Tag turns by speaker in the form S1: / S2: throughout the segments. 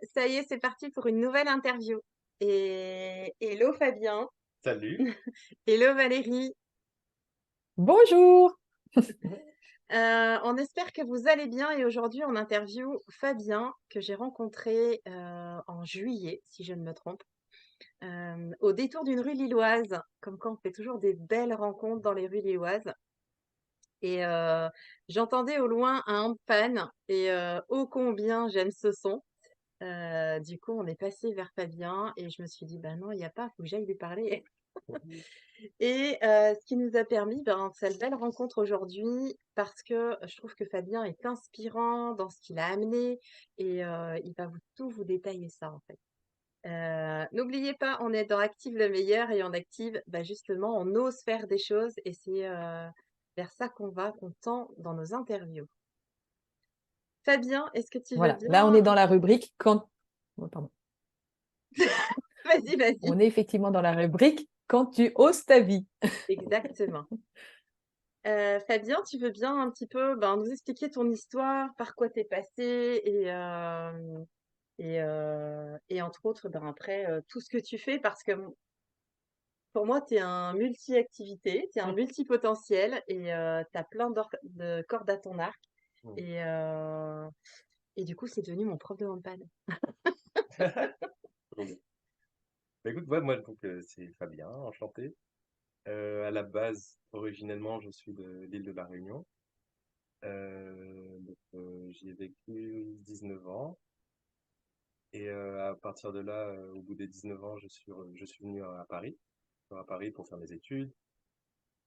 S1: ça y est, c'est parti pour une nouvelle interview. Et hello Fabien,
S2: Salut.
S1: hello Valérie.
S3: Bonjour.
S1: On espère que vous allez bien et aujourd'hui on interview Fabien que j'ai rencontré en juillet, si je ne me trompe, au détour d'une rue lilloise. Comme quoi on fait toujours des belles rencontres dans les rues lilloises. Et j'entendais au loin un handpan et ô combien j'aime ce son. Du coup, on est passé vers Fabien et je me suis dit: «Bah non, il y a pas, faut que j'aille lui parler». Et ce qui nous a permis, ben, cette belle rencontre aujourd'hui parce que je trouve que Fabien est inspirant dans ce qu'il a amené et il va vous détailler ça, en fait. N'oubliez pas, on est dans Active le meilleur et en Active, bah, justement, on ose faire des choses et c'est, vers ça qu'on tend dans nos interviews. Fabien, est-ce que tu veux
S3: Voilà, là on est
S1: bien
S3: dans la rubrique quand. Oh, pardon.
S1: vas-y, vas-y.
S3: On est effectivement dans la rubrique quand tu oses ta vie.
S1: Exactement. Fabien, tu veux bien un petit peu, ben, nous expliquer ton histoire, par quoi tu es passé et entre autres, ben, après, tout ce que tu fais parce que pour moi, tu es un multi-activité, tu es un multipotentiel et tu as plein de cordes à ton arc
S2: Mm.
S1: et heu et du coup, c'est devenu mon prof de handball.
S2: Trop bien. Bah, écoute, ouais, moi, donc, c'est Fabien, enchanté. À la base, originellement, je suis de l'île de la Réunion. J'y ai vécu 19 ans. Et à partir de là, au bout des 19 ans, je suis venu à Paris pour faire mes études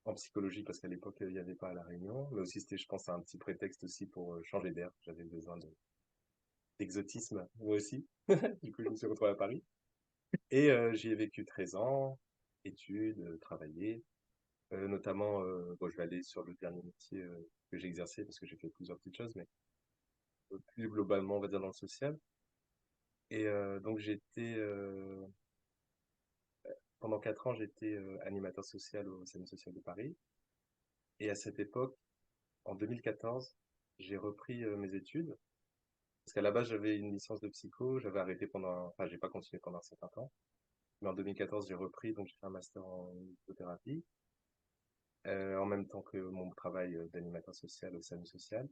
S2: en psychologie, parce qu'à l'époque, il n'y avait pas à la Réunion. Mais aussi, c'était, je pense, un petit prétexte aussi pour changer d'air. J'avais besoin d'exotisme, moi aussi. Du coup, je me suis retrouvé à Paris. Et j'y ai vécu 13 ans, études, travaillé. Notamment, bon, je vais aller sur le dernier métier que j'ai exercé parce que j'ai fait plusieurs petites choses, mais plus globalement, on va dire dans le social. Et donc, pendant 4 ans, j'étais animateur social au Centre social de Paris. Et à cette époque, en 2014, j'ai repris mes études. Parce qu'à la base, j'avais une licence de psycho, j'avais arrêté enfin, j'ai pas continué pendant un certain temps. Mais en 2014, j'ai repris, donc j'ai fait un master en psychothérapie. En même temps que mon travail d'animateur social au SAMU social.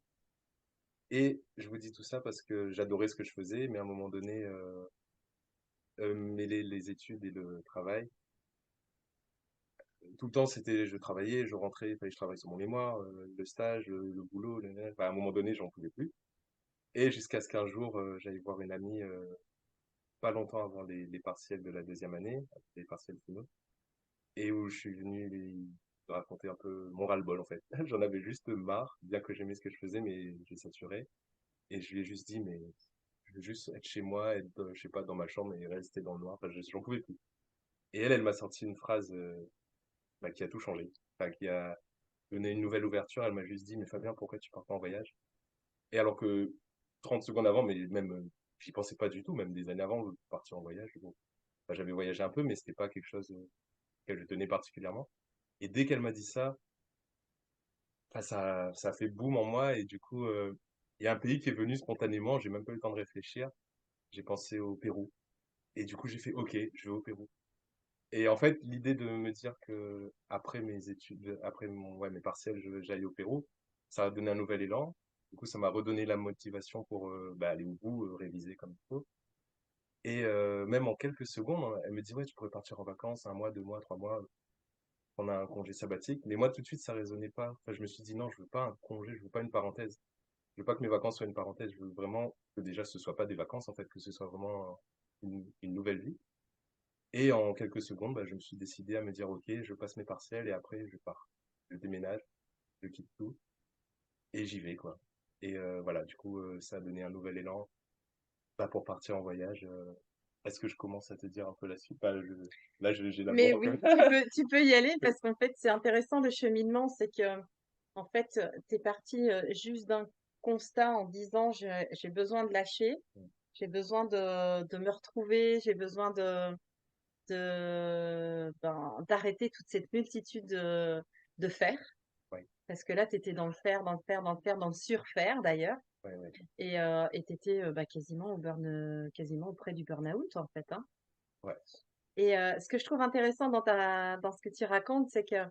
S2: Et je vous dis tout ça parce que j'adorais ce que je faisais, mais à un moment donné, mêler les études et le travail, tout le temps, c'était je travaillais, je rentrais, il fallait que je travaille sur mon mémoire, le stage, le boulot, enfin, à un moment donné, j'en pouvais plus. Et jusqu'à ce qu'un jour, j'aille voir une amie, pas longtemps avant les partiels de la deuxième année, les partiels finaux, et où je suis venu lui raconter un peu mon ras-le-bol, en fait. J'en avais juste marre, bien que j'aimais ce que je faisais, mais j'ai saturé. Et je lui ai juste dit, mais je veux juste être chez moi, être, je sais pas, dans ma chambre et rester dans le noir. Enfin, j'en pouvais plus. Et elle m'a sorti une phrase bah, qui a tout changé. Enfin, qui a donné une nouvelle ouverture. Elle m'a juste dit, mais Fabien, pourquoi tu pars pas en voyage? Et alors que 30 secondes avant, mais même, j'y pensais pas du tout, même des années avant, de partir en voyage. Bon. Enfin, j'avais voyagé un peu, mais c'était pas quelque chose auquel je tenais particulièrement. Et dès qu'elle m'a dit ça, enfin, ça a fait boum en moi. Et du coup, il y a un pays qui est venu spontanément. J'ai même pas eu le temps de réfléchir. J'ai pensé au Pérou. Et du coup, j'ai fait OK, je vais au Pérou. Et en fait, l'idée de me dire que après mes études, après ouais, mes partiels, j'aille au Pérou, ça a donné un nouvel élan. Du coup, ça m'a redonné la motivation pour bah, aller au bout, réviser comme il faut. Et même en quelques secondes, hein, elle me dit, ouais, tu pourrais partir en vacances, 1 mois, 2 mois, 3 mois, prendre un congé sabbatique. Mais moi, tout de suite, ça résonnait pas. Enfin, je me suis dit, non, je veux pas un congé, je veux pas une parenthèse. Je veux pas que mes vacances soient une parenthèse. Je veux vraiment que déjà ce soit pas des vacances, en fait, que ce soit vraiment une nouvelle vie. Et en quelques secondes, bah, je me suis décidé à me dire, OK, je passe mes partiels et après, je pars. Je déménage, je quitte tout et j'y vais, quoi. Et voilà, du coup, ça a donné un nouvel élan bah, pour partir en voyage. Est-ce que je commence à te dire un peu la suite? Bah, là, j'ai la
S1: Mais
S2: voix
S1: oui,
S2: encore.
S1: tu peux y aller parce qu'en fait, c'est intéressant le cheminement, c'est que en fait, tu es parti juste d'un constat en disant j'ai besoin de lâcher, j'ai besoin de me retrouver, j'ai besoin d'arrêter toute cette multitude de faire.
S2: Ouais.
S1: Parce que là, tu étais dans le faire, dans le faire, dans le faire, dans le surfaire d'ailleurs.
S2: ouais.
S1: Et tu étais quasiment auprès du burn-out, en fait. Hein.
S2: Ouais.
S1: Et ce que je trouve intéressant dans ce que tu racontes, c'est que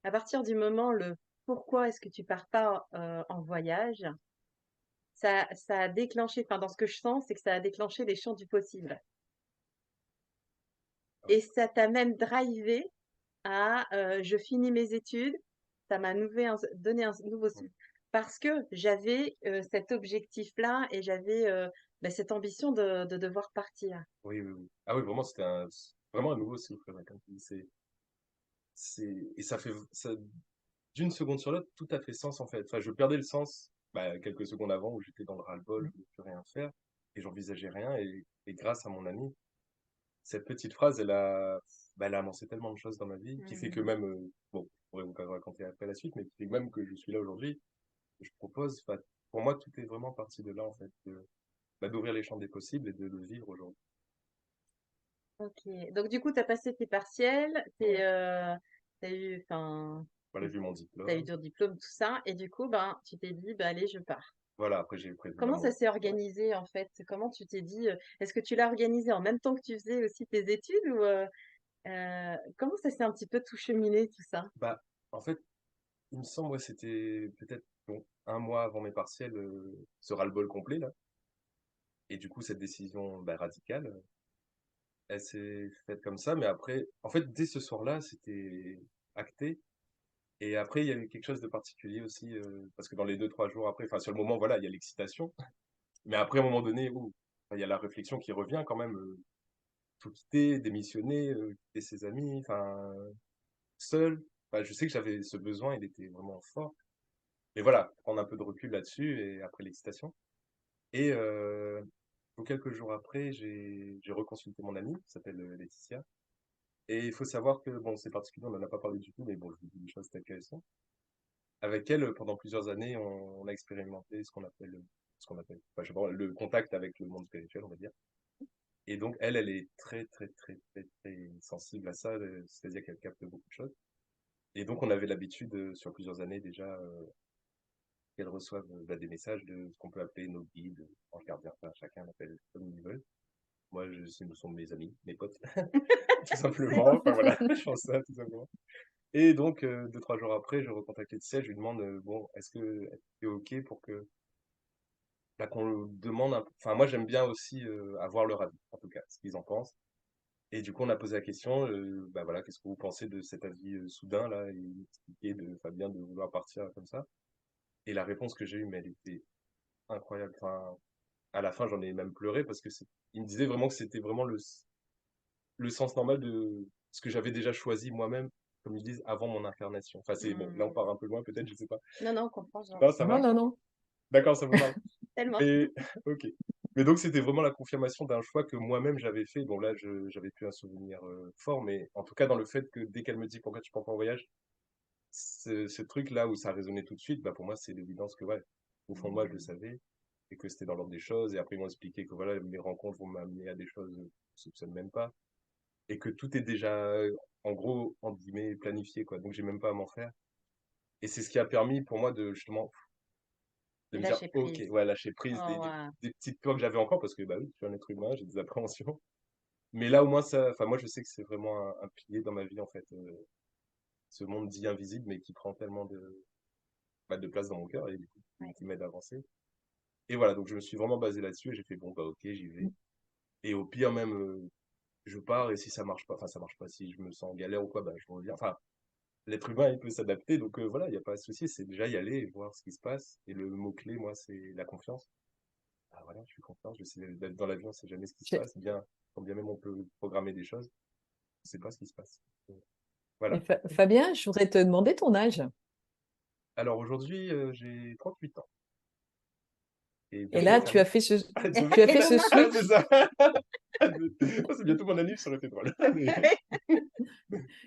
S1: à partir du moment, le pourquoi est-ce que tu pars pas en voyage, ça a déclenché, enfin, dans ce que je sens, c'est que ça a déclenché les champs du possible. Et ça t'a même drivé à je finis mes études, ça m'a donné un nouveau
S2: Mm.
S1: souffle. Parce que j'avais cet objectif-là et j'avais cette ambition de devoir partir.
S2: Oui, oui, oui. Ah oui, vraiment, vraiment un nouveau souffle, ouais, comme tu dis. Et ça, d'une seconde sur l'autre, tout a fait sens, en fait. Enfin, je perdais le sens, quelques secondes avant où j'étais dans le ras-le-bol, je ne voulais plus rien faire et j'envisageais rien. Et grâce à mon ami, cette petite phrase, elle a amorcé tellement de choses dans ma vie qui fait que
S1: Mmh.
S2: même, bon, je pourrais vous raconter après la suite, mais qui fait que même que je suis là aujourd'hui, je propose, enfin, pour moi, tout est vraiment parti de là, en fait, d'ouvrir les champs des possibles et de le vivre aujourd'hui.
S1: Ok. Donc du coup, tu as passé tes partiels,
S2: Ouais.
S1: t'as eu, enfin,
S2: Voilà, j'ai eu mon
S1: t'as eu
S2: diplôme.
S1: ton diplôme, tout ça, et du coup, ben, tu t'es dit, bah, allez, je pars.
S2: Voilà, après, j'ai prévu
S1: Comment ça
S2: l'amour.
S1: s'est
S2: Ouais.
S1: organisé en fait? Comment tu t'es dit, est-ce que tu l'as organisé en même temps que tu faisais aussi tes études ou comment ça s'est un petit peu tout cheminé tout ça?
S2: Bah, en fait, il me semble, ouais, c'était peut-être bon, un mois avant mes partiels, ce ras-le-bol complet, là. Et du coup, cette décision radicale, elle s'est faite comme ça. Mais après, en fait, dès ce soir-là, c'était acté. Et après, il y a eu quelque chose de particulier aussi, parce que dans les 2, 3 jours après, enfin, sur le moment, voilà, il y a l'excitation. Mais après, à un moment donné, il y a la réflexion qui revient quand même. Tout quitter, démissionner, quitter ses amis, enfin, seul. Enfin, je sais que j'avais ce besoin, il était vraiment fort. Mais voilà, prendre un peu de recul là-dessus et après l'excitation. Et quelques jours après, j'ai reconsulté mon amie, qui s'appelle Laetitia. Et il faut savoir que, bon, c'est particulier, on n'en a pas parlé du tout, mais bon, je vous dis les choses telles qu'elles sont. Avec elle, pendant plusieurs années, on a expérimenté enfin, je sais pas, le contact avec le monde spirituel, on va dire. Et donc, elle est très, très, très, très, très sensible à ça, c'est-à-dire qu'elle capte beaucoup de choses. Et donc, on avait l'habitude, sur plusieurs années déjà, qu'elle reçoive des messages de ce qu'on peut appeler nos guides, anges gardiens, enfin, chacun l'appelle comme ils veulent. Moi, ce sont mes amis, mes potes, tout simplement. Enfin voilà, je pense ça, tout simplement. Et donc, 2, 3 jours après, je recontacte Laetitia, je lui demande, bon, est-ce que c'est OK pour que, qu'on demande enfin, moi, j'aime bien aussi avoir leur avis, en tout cas, ce qu'ils en pensent. Et du coup, on a posé la question, voilà, qu'est-ce que vous pensez de cet avis soudain, là, et expliqué de Fabien de vouloir partir comme ça. Et la réponse que j'ai eue, mais elle était incroyable. Enfin, à la fin, j'en ai même pleuré parce que il me disait vraiment que c'était vraiment le sens normal de ce que j'avais déjà choisi moi-même, comme ils disent, avant mon incarnation. Enfin, c'est bon, là, on
S1: Mmh.
S2: part un peu loin, peut-être, je sais pas.
S1: Non, non, on comprend,
S2: Non, ça
S3: Non,
S2: va?
S3: non, non.
S2: D'accord, ça vous parle.
S1: tellement.
S2: Mais, ok. Mais donc, c'était vraiment la confirmation d'un choix que moi-même j'avais fait. Bon, là, j'avais plus un souvenir fort, mais en tout cas, dans le fait que dès qu'elle me dit pourquoi tu pars pas en voyage, ce truc-là où ça résonnait tout de suite, pour moi, c'est l'évidence que, ouais, au fond de moi, je le
S1: Mmh.
S2: savais et que c'était dans l'ordre des choses. Et après, ils m'ont expliqué que, voilà, mes rencontres vont m'amener à des choses que je soupçonne même pas et que tout est déjà, en gros, entre guillemets, planifié, quoi. Donc, j'ai même pas à m'en faire. Et c'est ce qui a permis pour moi de, justement, de
S1: De
S2: me dire,
S1: lâcher
S2: ok,
S1: prise.
S2: ouais, lâcher prise
S1: Oh, waouh.
S2: des petites peurs que j'avais encore parce que, bah oui, je suis un être humain, j'ai des appréhensions. Mais là, au moins, ça, enfin, moi, je sais que c'est vraiment un pilier dans ma vie, en fait. Ce monde dit invisible, mais qui prend tellement de place dans mon cœur et du coup,
S1: Ouais.
S2: qui m'aide à avancer. Et voilà, donc je me suis vraiment basé là-dessus et j'ai fait, bon, bah, ok, j'y vais. Et au pire, même, je pars et si ça marche pas, enfin, ça marche pas, si je me sens en galère ou quoi, bah, je reviens. Enfin, l'être humain, il peut s'adapter, donc voilà, il n'y a pas de souci, c'est déjà y aller et voir ce qui se passe. Et le mot-clé, moi, c'est la confiance. Ah, voilà, je suis confiant, je sais d'être dans l'avion, on sait jamais ce qui se
S3: Je-
S2: passe. Bien, quand bien même on peut programmer des choses, on sait pas ce qui se passe.
S3: Et
S2: Voilà.
S3: Fabien, je voudrais te demander ton âge.
S2: Alors aujourd'hui, j'ai 38 ans et
S3: Et
S2: bientôt
S3: là, tu as
S2: 39.
S3: fait ce,
S2: Ah,
S3: tu as fait ce
S1: Étonnant.
S3: switch,
S2: c'est ça. Oh, c'est bientôt mon anniv, ça aurait été drôle.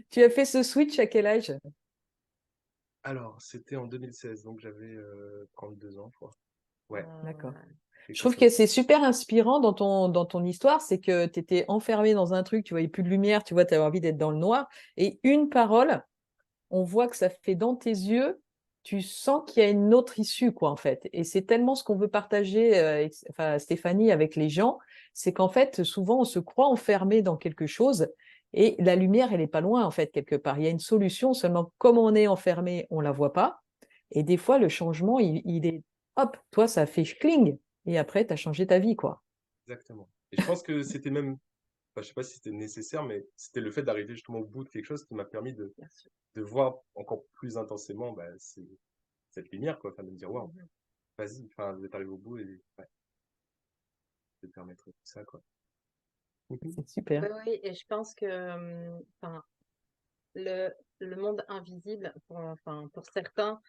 S3: tu as fait ce switch à quel âge?
S2: Alors, c'était en 2016, donc j'avais 32 ans, je crois. Ouais,
S3: D'accord.
S2: quelque
S3: Je
S2: chose
S3: trouve
S2: comme
S3: que
S2: ça.
S3: c'est super inspirant dans ton histoire, c'est que tu étais enfermé dans un truc, tu voyais plus de lumière, tu vois, tu avais envie d'être dans le noir. Et une parole, on voit que ça fait dans tes yeux tu sens qu'il y a une autre issue, quoi, en fait. Et c'est tellement ce qu'on veut partager, enfin, Stéphanie, avec les gens, c'est qu'en fait, souvent, on se croit enfermé dans quelque chose et la lumière, elle n'est pas loin, en fait, quelque part. Il y a une solution, seulement comme on est enfermé, on ne la voit pas. Et des fois, le changement, il est, hop, toi, ça fait cling. Et après, tu as changé ta vie, quoi.
S2: Exactement. Et je pense que c'était même, enfin, je sais pas si c'était nécessaire, mais c'était le fait d'arriver justement au bout de quelque chose qui m'a permis
S1: Bien sûr.
S2: de voir encore plus intensément cette lumière, quoi. Enfin, de me dire, waouh,
S1: Mhm.
S2: vas-y, enfin, vous êtes arrivé au bout et ouais, de permettre tout ça, quoi.
S3: C'est super.
S1: Oui, oui, et je pense que enfin, le monde invisible, enfin, pour certains,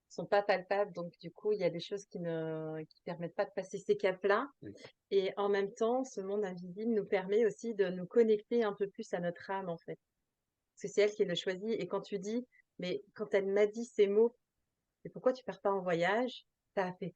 S1: sont pas palpables. Donc, du coup, il y a des choses qui permettent pas de passer ces caps-là.
S2: Oui,
S1: Et en même temps, ce monde invisible nous permet aussi de nous connecter un peu plus à notre âme, en fait. Parce que c'est elle qui le choisit. Et quand tu dis, mais quand elle m'a dit ces mots, mais pourquoi tu pars pas en voyage? Ça a fait.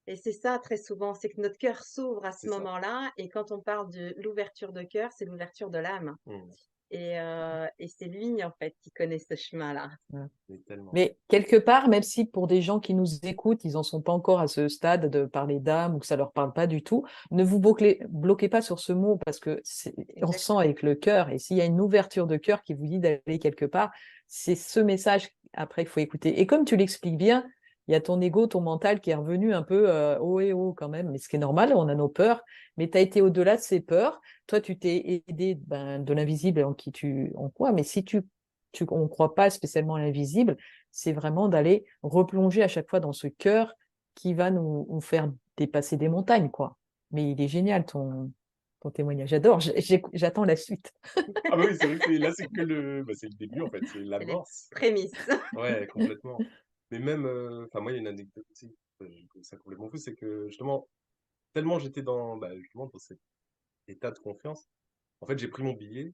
S1: Et c'est ça très souvent, c'est que notre cœur s'ouvre à ce
S2: c'est ça.
S1: moment-là. Et quand on parle de l'ouverture de cœur, c'est l'ouverture de l'âme.
S2: Mm.
S1: Et c'est lui, en fait, qui connaît ce chemin-là.
S3: Ouais.
S2: Mais tellement.
S3: Mais quelque part, même si pour des gens qui nous écoutent, ils n'en sont pas encore à ce stade de parler d'âme ou que ça leur parle pas du tout, ne vous bloquez pas sur ce mot parce que on sent
S1: Exactement.
S3: avec le cœur. Et s'il y a une ouverture de cœur qui vous dit d'aller quelque part, c'est ce message après qu'il faut écouter. Et comme tu l'expliques bien, il y a ton ego, ton mental qui est revenu un peu oh et oh quand même, mais ce qui est normal, on a nos peurs, mais tu as été au-delà de ces peurs. Toi, tu t'es aidé de l'invisible en qui on croit, mais si on ne croit pas spécialement à l'invisible, c'est vraiment d'aller replonger à chaque fois dans ce cœur qui va nous faire dépasser des montagnes, quoi. Mais il est génial ton témoignage. J'adore, j'attends la suite.
S2: Ah bah oui, c'est vrai que là, c'est que c'est le début, en fait, c'est
S1: C'est les
S2: l'amorce.
S1: prémices.
S2: Ouais, complètement. Mais même, enfin, moi, il y a une anecdote aussi, je trouve ça complètement fou, c'est que justement, tellement j'étais justement, dans cet état de confiance, en fait, j'ai pris mon billet,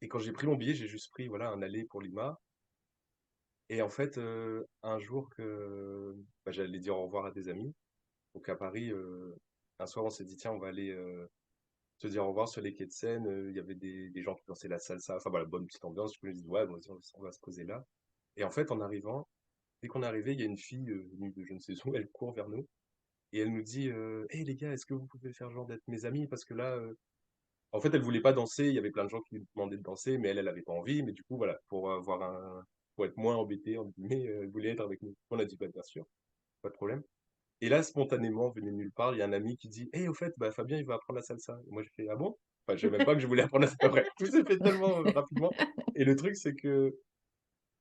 S2: et quand j'ai pris mon billet, j'ai juste pris, voilà, un aller pour Lima. Et en fait, un jour que j'allais dire au revoir à des amis, donc à Paris, un soir, on s'est dit, tiens, on va aller se dire au revoir sur les quais de Seine. Il y avait des gens qui dansaient la salsa, enfin voilà, bonne petite ambiance. Je me dis, ouais, bon, vas-y, on va se poser là. Et en fait, en arrivant, dès qu'on est arrivé, il y a une fille venue de je ne sais où, elle court vers nous et elle nous dit, hey les gars, est-ce que vous pouvez faire genre d'être mes amis? Parce que là, en fait, elle voulait pas danser. Il y avait plein de gens qui lui demandaient de danser, mais elle avait pas envie. Mais du coup, voilà, pour être moins embêtée, entre guillemets, elle voulait être avec nous. On a dit, bah, bien sûr, pas de problème. Et là, spontanément, venu de nulle part, il y a un ami qui dit, hey, au fait, bah, Fabien, il va apprendre la salsa. Et moi, j'ai fait, ah bon? Enfin, je savais même pas que je voulais apprendre la salsa. Bref, tout s'est fait tellement rapidement. Et le truc, c'est que,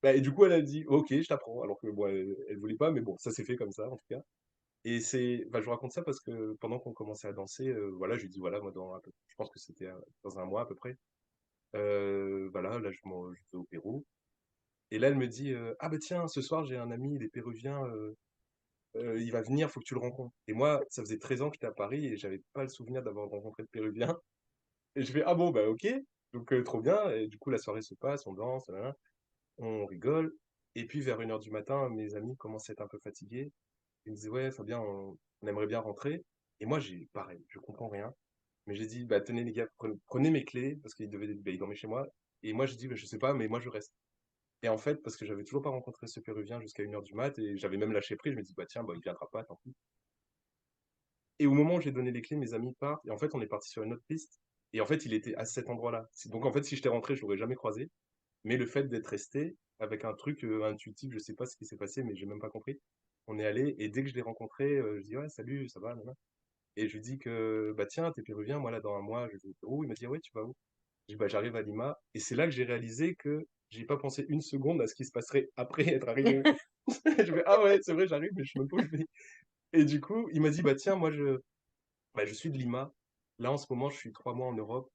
S2: et du coup, elle a dit, ok, je t'apprends. Alors que, bon, elle voulait pas, mais bon, ça s'est fait comme ça, en tout cas. Et je vous raconte ça parce que pendant qu'on commençait à danser, voilà, je lui dis, voilà, moi, je pense que c'était dans un mois à peu près. Voilà, là, je vais au Pérou. Et là, elle me dit, ah bah tiens, ce soir, j'ai un ami, il est péruvien, il va venir, faut que tu le rencontres. Et moi, ça faisait 13 ans que j'étais à Paris et j'avais pas le souvenir d'avoir rencontré de Péruviens. Et je fais, ah bon, bah ok, donc trop bien. Et du coup, la soirée se passe, on danse, nanana, on rigole. Et puis, vers 1 heure du matin, mes amis commencent à être un peu fatigués. Ils me disaient, ouais, Fabien, on aimerait bien rentrer. Et moi, pareil, je comprends rien. Mais j'ai dit, bah tenez les gars, prenez mes clés, parce ils dormaient chez moi. Et moi, j'ai dit, bah, je sais pas, mais moi, je reste. Et en fait, parce que j'avais toujours pas rencontré ce Péruvien jusqu'à 1 heure du mat, et j'avais même lâché prise, je me dis, bah tiens, bah, il viendra pas, tant pis. Et au moment où j'ai donné les clés, mes amis partent, et en fait, on est parti sur une autre piste, et en fait, il était à cet endroit-là. Donc en fait, si j'étais rentré, je l'aurais jamais croisé, mais le fait d'être resté, avec un truc intuitif, je sais pas ce qui s'est passé, mais j'ai même pas compris, on est allé, et dès que je l'ai rencontré, je dis, ouais, salut, ça va, nanana. Et je lui dis que, bah tiens, t'es péruvien, moi là, dans un mois, je vais au Pérou. Il m'a dit, ah ouais, tu vas où? Je dis, bah j'arrive à Lima, et c'est là que j'ai réalisé que j'ai pas pensé une seconde à ce qui se passerait après être arrivé. Je fais, ah ouais, c'est vrai, j'arrive, mais je sais même pas où je vais. Et du coup, il m'a dit, bah tiens, je suis de Lima. Là, en ce moment, je suis 3 mois en Europe.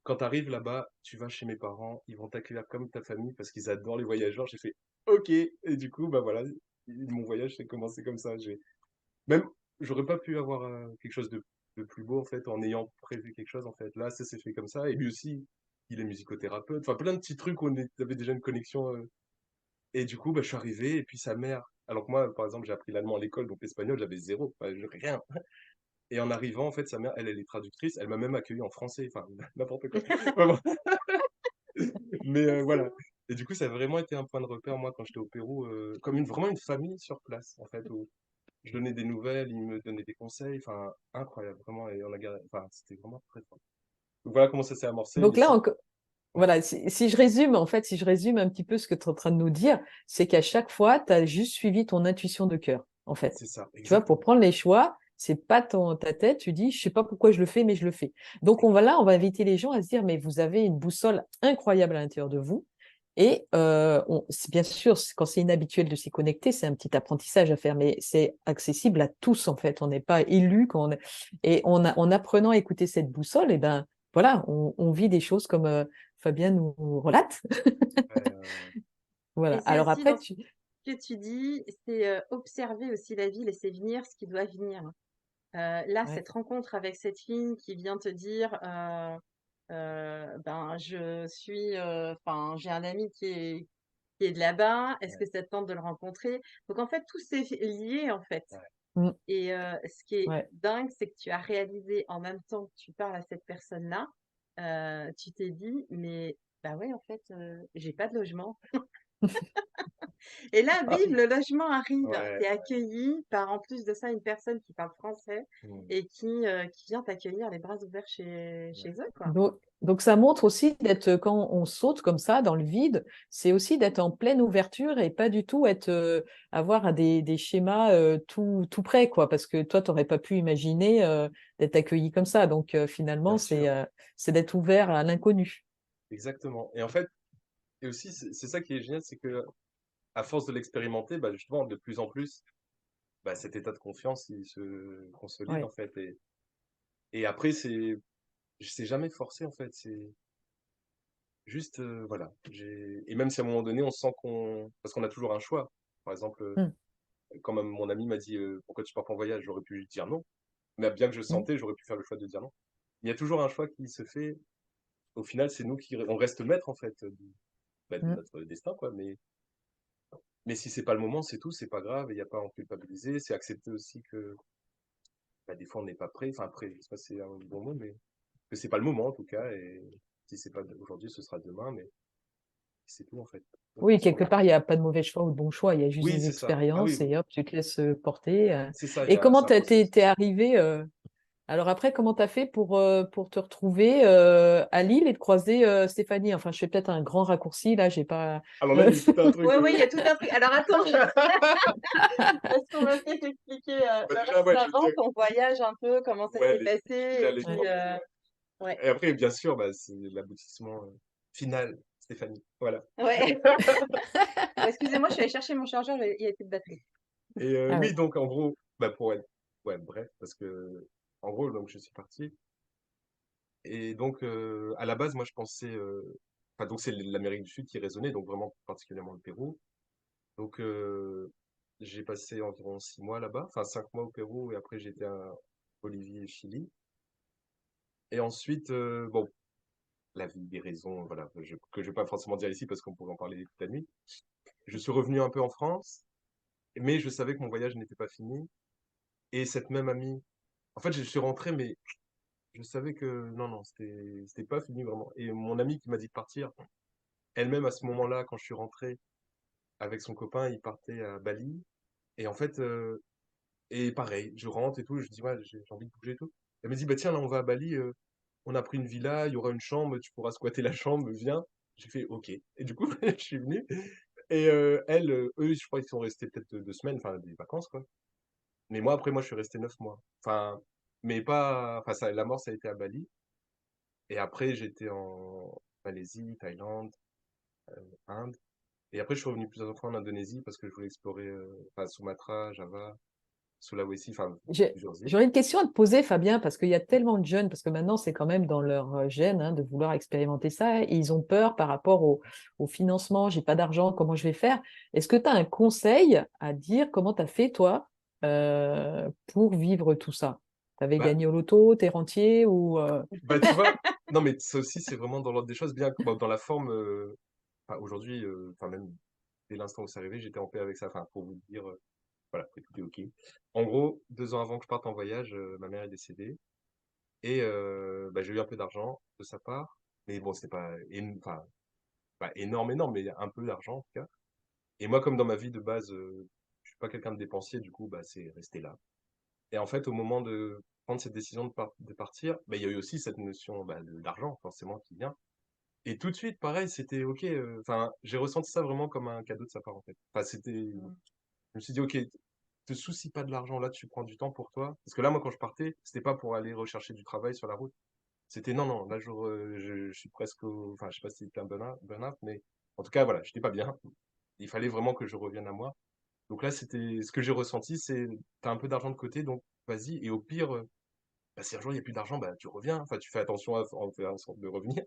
S2: Quand tu arrives là-bas, tu vas chez mes parents, ils vont t'accueillir comme ta famille parce qu'ils adorent les voyageurs. J'ai fait, ok. Et du coup, bah voilà, mon voyage s'est commencé comme ça. Même, j'aurais pas pu avoir quelque chose de plus beau, en fait, en ayant prévu quelque chose, en fait. Là, ça s'est fait comme ça. Et lui aussi, il est musicothérapeute. Enfin, plein de petits trucs où avait déjà une connexion. Et du coup, bah, je suis arrivé, et puis sa mère. Alors que moi, par exemple, j'ai appris l'allemand à l'école, donc l'espagnol, j'avais zéro. Enfin, rien. Et en arrivant, en fait, sa mère, elle est traductrice. Elle m'a même accueilli en français. Enfin, n'importe quoi. Vraiment. Mais voilà. Et du coup, ça a vraiment été un point de repère, moi, quand j'étais au Pérou, comme vraiment une famille sur place, en fait, où je donnais des nouvelles, ils me donnaient des conseils, enfin, incroyable, vraiment, et on a gardé, enfin, c'était vraiment très fort. Donc voilà comment ça s'est amorcé, mais
S3: Donc là,
S2: si, ouais,
S3: voilà, si je résume, en fait, si je résume un petit peu ce que tu es en train de nous dire, c'est qu'à chaque fois, tu as juste suivi ton intuition de cœur, en fait.
S2: c'est ça,
S3: Tu vois, pour
S2: exactement.
S3: prendre les choix, c'est pas ta tête, tu dis, je sais pas pourquoi je le fais, mais je le fais. Donc, on va inviter les gens à se dire, mais vous avez une boussole incroyable à l'intérieur de vous. Et bien sûr, quand c'est inhabituel de s'y connecter, c'est un petit apprentissage à faire, mais c'est accessible à tous, en fait. On n'est pas élu et en apprenant à écouter cette boussole, et ben, voilà, on vit des choses comme Fabien nous relate.
S2: Ouais.
S1: Et
S3: Voilà.
S1: c'est
S3: Alors
S1: aussi
S3: après,
S1: dans ce que tu dis, c'est observer aussi la vie, laisser venir ce qui doit venir. Là,
S3: ouais,
S1: cette rencontre avec cette fille qui vient te dire, ben, enfin, j'ai un ami qui est de là-bas, est-ce
S2: Ouais,
S1: que ça te tente de le rencontrer? Donc en fait, tout s'est lié en fait.
S2: ouais,
S3: mm,
S1: Et ce qui est
S3: ouais.
S1: dingue, c'est que tu as réalisé en même temps que tu parles à cette personne-là, tu t'es dit, mais bah ouais, en fait, j'ai pas de logement. Et là,
S3: Ah,
S1: vive, le logement arrive. Tu
S2: ouais,
S1: es accueilli par, en plus de ça, une personne qui parle français
S2: mm,
S1: et qui vient t'accueillir les bras ouverts chez
S2: ouais,
S1: eux, quoi.
S3: donc, ça montre aussi d'être, quand on saute comme ça dans le vide, c'est aussi d'être en pleine ouverture et pas du tout avoir des schémas tout près, quoi, parce que toi, tu n'aurais pas pu imaginer d'être accueilli comme ça. Donc, finalement,
S2: bien sûr,
S3: c'est d'être ouvert à l'inconnu.
S2: exactement. Et en fait, et aussi, c'est ça qui est génial, c'est que à force de l'expérimenter, bah, justement, de plus en plus, bah, cet état de confiance, il se consolide, en
S3: Ouais.
S2: fait. Et après, c'est jamais forcé, en fait. C'est juste, voilà. Et même si à un moment donné, on sent parce qu'on a toujours un choix. Par exemple,
S3: Mm,
S2: quand mon ami m'a dit pourquoi tu pars pas en voyage, j'aurais pu dire non. Mais bien que je
S3: mm,
S2: sentais, j'aurais pu faire le choix de dire non. Il y a toujours un choix qui se fait. Au final, c'est nous on reste maître, en fait, de
S3: mm.
S2: notre destin, quoi. Mais si c'est pas le moment, c'est tout, c'est pas grave, il n'y a pas à en culpabiliser. C'est accepter aussi que bah, des fois on n'est pas prêt. Enfin, prêt, je sais pas si c'est un bon mot, mais que c'est pas le moment en tout cas. Et si c'est pas aujourd'hui, ce sera demain, mais c'est tout en fait. Donc,
S3: Oui,
S2: on se
S3: quelque
S2: relâche.
S3: part, il n'y a pas de mauvais choix ou de bon choix, il y a juste
S2: Oui,
S3: des
S2: c'est ça. Ah oui,
S3: expériences
S2: oui,
S3: et hop, tu te laisses porter.
S2: c'est ça,
S3: Et comment
S2: c'est un process.
S3: t'es arrivé alors après, comment tu as fait pour te retrouver à Lille et de croiser Stéphanie? Enfin, je fais peut-être un grand raccourci, là, j'ai pas...
S2: Alors là, il y a tout un truc.
S1: Ouais, ouais, il y a tout un truc. Alors attends, est-ce qu'on va peut-être expliquer
S2: Bah, déjà, ouais, je veux
S1: avant
S2: dire,
S1: ton voyage un peu, comment ça
S2: ouais,
S1: s'est passé, et
S2: les
S1: puis
S2: grandes lignes, ouais.
S1: ouais,
S2: Et après, bien sûr, bah, c'est l'aboutissement final, Stéphanie. Voilà.
S1: ouais. Bon, excusez-moi, je suis allée chercher mon chargeur, il y a plus de batterie.
S2: Et
S3: Ah
S2: oui,
S3: ouais.
S2: donc en gros, bah, pour être ouais, bref, parce que en gros, donc je suis parti. Et donc, à la base, moi, je pensais, enfin, donc c'est l'Amérique du Sud qui résonnait, donc vraiment particulièrement le Pérou. Donc, j'ai passé environ 6 mois là-bas, enfin 5 mois au Pérou, et après j'étais à Bolivie et Chili. Et ensuite, bon, la vie, des raisons, voilà, que je vais pas forcément dire ici parce qu'on pourrait en parler toute la nuit. Je suis revenu un peu en France, mais je savais que mon voyage n'était pas fini. Et cette même amie, en fait, je suis rentré, mais je savais que non, non, c'était pas fini vraiment. Et mon amie qui m'a dit de partir, elle-même, à ce moment-là, quand je suis rentré avec son copain, il partait à Bali. Et en fait, et pareil, je rentre et tout, je dis, ouais, j'ai envie de bouger et tout. Elle me dit, bah tiens, là, on va à Bali, on a pris une villa, il y aura une chambre, tu pourras squatter la chambre, viens. J'ai fait, ok. Et du coup, je suis venu. Et eux, je crois qu'ils sont restés peut-être 2 semaines, enfin, des vacances, quoi. Mais moi, après, moi, je suis resté 9 mois. Enfin, mais pas, enfin, la mort, ça a été à Bali. Et après, j'étais en Malaisie, Thaïlande, Inde. Et après, je suis revenu plusieurs fois en Indonésie parce que je voulais explorer enfin, Sumatra, Java, Sulawesi, enfin plusieurs îles.
S3: J'aurais une question à te poser, Fabien, parce qu'il y a tellement de jeunes, parce que maintenant c'est quand même dans leur gène hein, de vouloir expérimenter ça, et ils ont peur par rapport au financement, j'ai pas d'argent, comment je vais faire? Est-ce que tu as un conseil à dire, comment tu as fait toi pour vivre tout ça? Tu avais
S2: Bah,
S3: gagné au loto, t'es rentier ou
S2: bah, tu vois, non, mais ça aussi, c'est vraiment dans l'ordre des choses, bien que bon, dans la forme, enfin, aujourd'hui, enfin, même dès l'instant où c'est arrivé, j'étais en paix avec ça. Enfin, pour vous dire, voilà, que tout est OK. En gros, 2 ans avant que je parte en voyage, ma mère est décédée et bah, j'ai eu un peu d'argent de sa part, mais bon, c'était pas, enfin, pas énorme, énorme, mais un peu d'argent en tout cas. Et moi, comme dans ma vie de base, je suis pas quelqu'un de dépensier, du coup, bah, c'est resté là. Et en fait, au moment de prendre cette décision de partir, bah, il y a eu aussi cette notion, bah, d'argent forcément qui vient. Et tout de suite, pareil, c'était OK, enfin, j'ai ressenti ça vraiment comme un cadeau de sa part, en fait. Enfin,
S1: Mmh.
S2: je me suis dit: «OK, te soucie pas de l'argent, là, tu prends du temps pour toi». Parce que là, moi, quand je partais, c'était pas pour aller rechercher du travail sur la route. C'était: «Non, non, là, je suis presque au», enfin, je sais pas si c'était un burn-out, mais en tout cas, voilà, j'étais pas bien. Il fallait vraiment que je revienne à moi. Donc là, c'était ce que j'ai ressenti, c'est: «Tu as un peu d'argent de côté, donc vas-y, et au pire, bah, si un jour il y a plus d'argent, bah, tu reviens, enfin, tu fais attention à faire en sorte de revenir».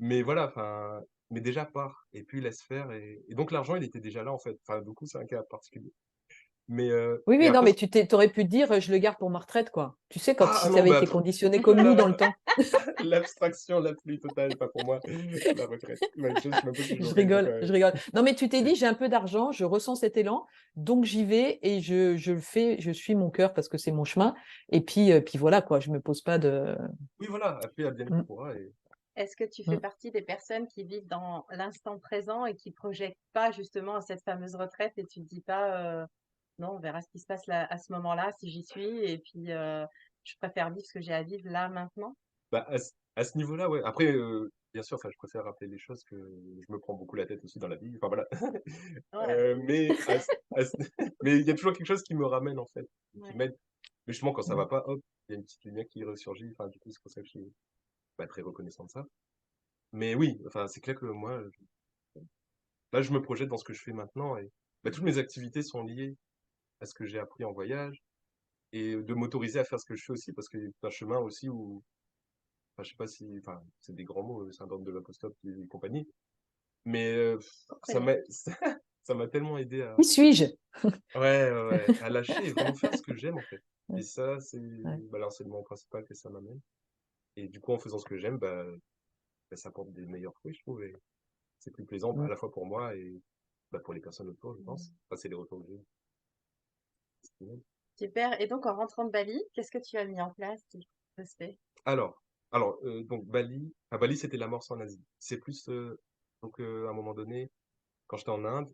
S2: Mais voilà, enfin, mais déjà pars et puis laisse faire, et donc l'argent, il était déjà là, en fait. Enfin, du coup, c'est un cas particulier. Mais
S3: Oui,
S2: et
S3: oui, non,
S2: après
S3: mais t'aurais pu te dire, je le garde pour ma retraite, quoi. Tu sais, comme si ça
S2: non,
S3: avait
S2: bah,
S3: été conditionné comme nous dans le
S2: là,
S3: temps.
S2: l'abstraction la plus totale, pas pour moi, la retraite. Ouais, je sais même pas si je
S3: Je
S2: l'aurais, donc
S3: rigole, je rigole. Non, mais tu t'es dit, j'ai un peu d'argent, je ressens cet élan, donc j'y vais et je le fais, je suis mon cœur parce que c'est mon chemin. Et puis voilà, quoi, je me pose pas de.
S2: oui, voilà, après advienne que
S3: Mm,
S2: pourra, et
S1: Est-ce que tu fais
S3: mm.
S1: partie des personnes qui vivent dans l'instant présent et qui projettent pas justement à cette fameuse retraite et tu te dis pas, non, on verra ce qui se passe là, à ce moment-là, si j'y suis, et puis je préfère vivre ce que j'ai à vivre là, maintenant?
S2: bah, à ce niveau-là, ouais. Après, bien sûr, enfin, je préfère rappeler les choses, que je me prends beaucoup la tête aussi dans la vie, enfin, voilà.
S1: Ouais,
S2: Mais à ce mais il y a toujours quelque chose qui me ramène, en fait, qui
S1: ouais.
S2: m'aide. Mais justement, quand ça
S3: Mm.
S2: va pas, hop, il y a une petite lumière qui ressurgit, enfin, du coup, c'est pour ça que je suis, bah, très reconnaissant de ça. Mais oui, enfin, c'est clair que moi, là, je me projette dans ce que je fais maintenant, et bah, toutes mes activités sont liées à ce que j'ai appris en voyage, et de m'autoriser à faire ce que je fais aussi, parce que c'est un chemin aussi où, enfin, je sais pas si, enfin, c'est des grands mots, syndrome de l'imposteur et compagnie, mais ça
S1: Comprenez.
S2: m'a ça m'a tellement aidé à,
S3: Qui suis-je?
S2: ouais, ouais, ouais, à lâcher et vraiment faire ce que j'aime, en fait. Et
S3: Ouais,
S2: ça, c'est,
S3: ouais.
S2: bah, l'enseignement principal que ça m'amène. Et du coup, en faisant ce que j'aime, bah, ça apporte des meilleurs fruits, je trouve, et c'est plus plaisant, bah, à
S3: Mm.
S2: la fois pour moi et, bah, pour les personnes autour, je pense. Enfin, c'est les retours que j'ai.
S1: Super. Et donc, en rentrant de Bali, qu'est-ce que tu as mis en place pour ce respect?
S2: Alors donc Bali, c'était l'amorce en Asie. C'est plus, donc à un moment donné, quand j'étais en Inde,